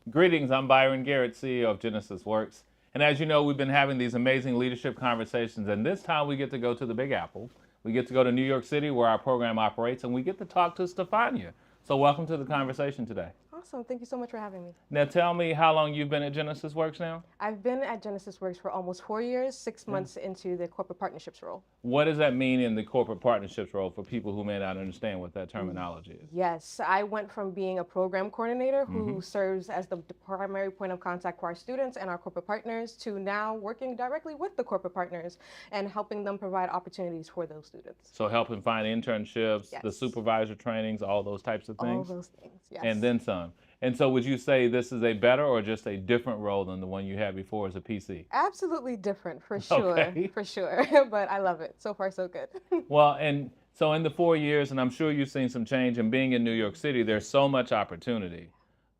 Greetings, I'm Byron Garrett, CEO of Genesys Works. And as you know, we've been having these amazing leadership conversations, and this time we get to go to the Big Apple. We get to go to New York City where our program operates, and we get to talk to Stefania. So welcome to the conversation today. Awesome. Thank you so much for having me. Now tell me how long you've been at Genesys Works now? I've been at Genesys Works for almost 4 years, 6 months into the corporate partnerships role. What does that mean in the corporate partnerships role for people who may not understand what that terminology is? Yes, I went from being a program coordinator who serves as the primary point of contact for our students and our corporate partners to now working directly with the corporate partners and helping them provide opportunities for those students. So helping find internships, the Yes. supervisor trainings, all those types of All things? those things, yes. And then some. And so would you say this is a better or just a different role than the one you had before as a PC? Absolutely different, for sure, Okay. for sure. But I love it. So far, so good. Well, and so in the 4 years, and I'm sure you've seen some change, and being in New York City, there's so much opportunity.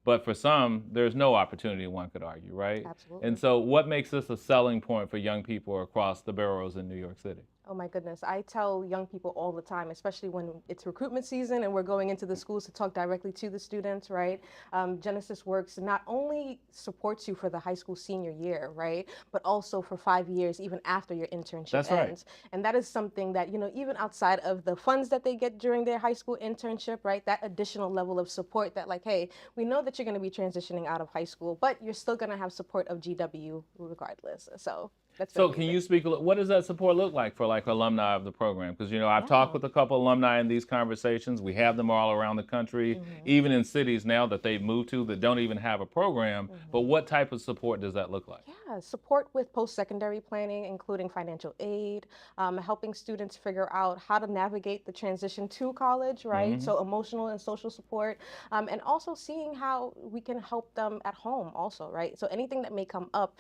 But for some, there's no opportunity, one could argue, right? Absolutely. And so what makes this a selling point for young people across the boroughs in New York City? Oh my goodness. I tell young people all the time, especially when it's recruitment season and we're going into the schools to talk directly to the students, right? Genesys Works not only supports you for the high school senior year, right? But also for 5 years, even after your internship That's right. ends. And that is something that, even outside of the funds that they get during their high school internship, right? That additional level of support that like, hey, we know that you're going to be transitioning out of high school, but you're still going to have support of GW regardless. So that's So very can amazing. you speak, what does that support look like for like alumni of the program? Because, I've talked with a couple alumni in these conversations. We have them all around the country, even in cities now that they've moved to that don't even have a program. But what type of support does that look like? Yeah, support with post-secondary planning, including financial aid, helping students figure out how to navigate the transition to college, right? So emotional and social support, and also seeing how we can help them at home also, right? So anything that may come up,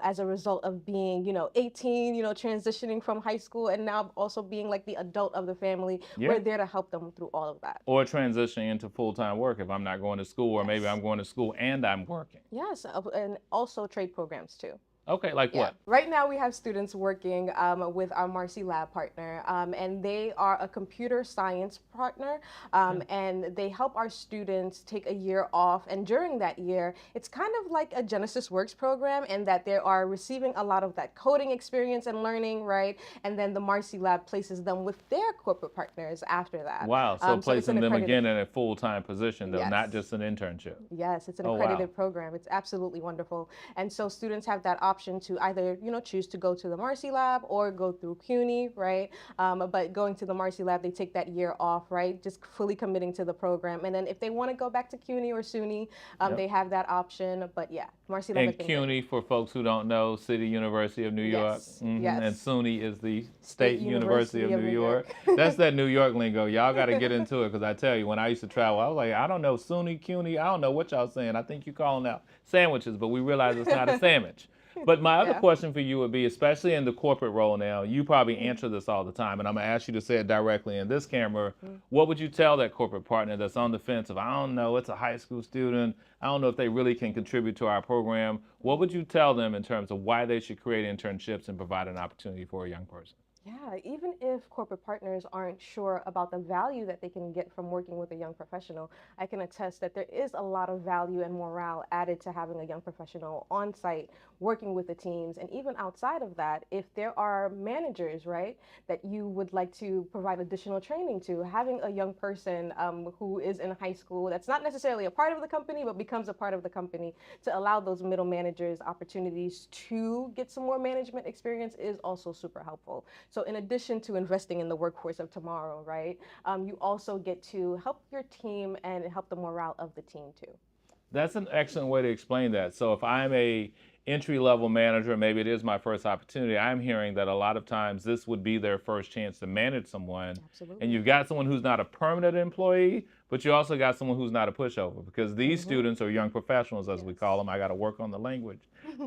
as a result of being, 18, transitioning from high school and now also being like the adult of the family, Yeah. we're there to help them through all of that. Or transitioning into full-time work if I'm not going to school, or maybe I'm going to school and I'm working. Yes, and also trade programs too. Okay, like Yeah. what? Right now we have students working with our Marcy Lab partner, and they are a computer science partner, and they help our students take a year off. And during that year, it's kind of like a Genesys Works program in that they are receiving a lot of that coding experience and learning, right? And then the Marcy Lab places them with their corporate partners after that. Wow, so So it's placing an them accredited. again in a full-time position, though, not Yes. just an internship. Yes, it's an Oh, wow. accredited program. It's absolutely wonderful. And so students have that option to either, choose to go to the Marcy Lab or go through CUNY, right? But going to the Marcy Lab, they take that year off, right? Just fully committing to the program. And then if they want to go back to CUNY or SUNY, they have that option. But yeah, Marcy Lab has And been great. CUNY, for folks who don't know, City University of New York. Yes, yes. And SUNY is the State University of New York. That's that New York lingo. Y'all got to get into it, because I tell you, when I used to travel, I was like, I don't know, SUNY, CUNY, I don't know what y'all saying. I think you're calling out sandwiches, but we realize it's not a sandwich. But my other Yeah. question for you would be, especially in the corporate role now, you probably answer this all the time, and I'm going to ask you to say it directly in this camera. What would you tell that corporate partner that's on the fence of, I don't know, it's a high school student, I don't know if they really can contribute to our program? What would you tell them in terms of why they should create internships and provide an opportunity for a young person? Yeah, even if corporate partners aren't sure about the value that they can get from working with a young professional, I can attest that there is a lot of value and morale added to having a young professional on site working with the teams. And even outside of that, if there are managers, right, that you would like to provide additional training to, having a young person who is in high school that's not necessarily a part of the company, but becomes a part of the company, to allow those middle managers opportunities to get some more management experience is also super helpful. So in addition to investing in the workforce of tomorrow, right, you also get to help your team and help the morale of the team too. That's an excellent way to explain that. So if I'm a entry-level manager, maybe it is my first opportunity, I'm hearing that a lot of times this would be their first chance to manage someone. Absolutely. And you've got someone who's not a permanent employee, but you also got someone who's not a pushover, because these students are young professionals, as we call them. I got to work on the language.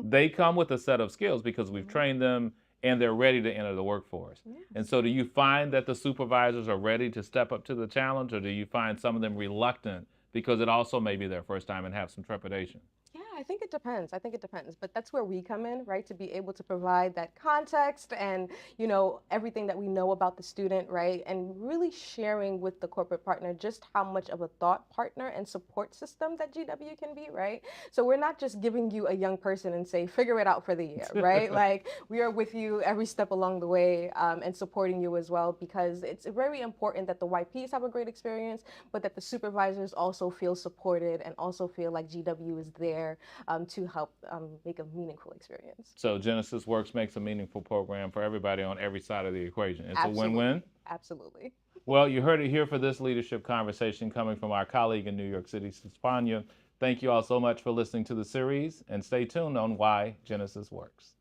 They come with a set of skills because we've trained them and they're ready to enter the workforce. Yes. And so do you find that the supervisors are ready to step up to the challenge, or do you find some of them reluctant because it also may be their first time and have some trepidation? Yeah, I think it depends. I think it depends. But that's where we come in, right? To be able to provide that context and, everything that we know about the student, right? And really sharing with the corporate partner just how much of a thought partner and support system that GW can be, right? So we're not just giving you a young person and say, figure it out for the year, right? Like we are with you every step along the way, and supporting you as well, because it's very important that the YPs have a great experience, but that the supervisors also feel supported and also feel like GW is there to help make a meaningful experience. So Genesys Works makes a meaningful program for everybody on every side of the equation. It's Absolutely. a win-win. Absolutely. Well, you heard it here for this leadership conversation coming from our colleague in New York City, Stefania. Thank you all so much for listening to the series, and stay tuned on Why Genesys Works.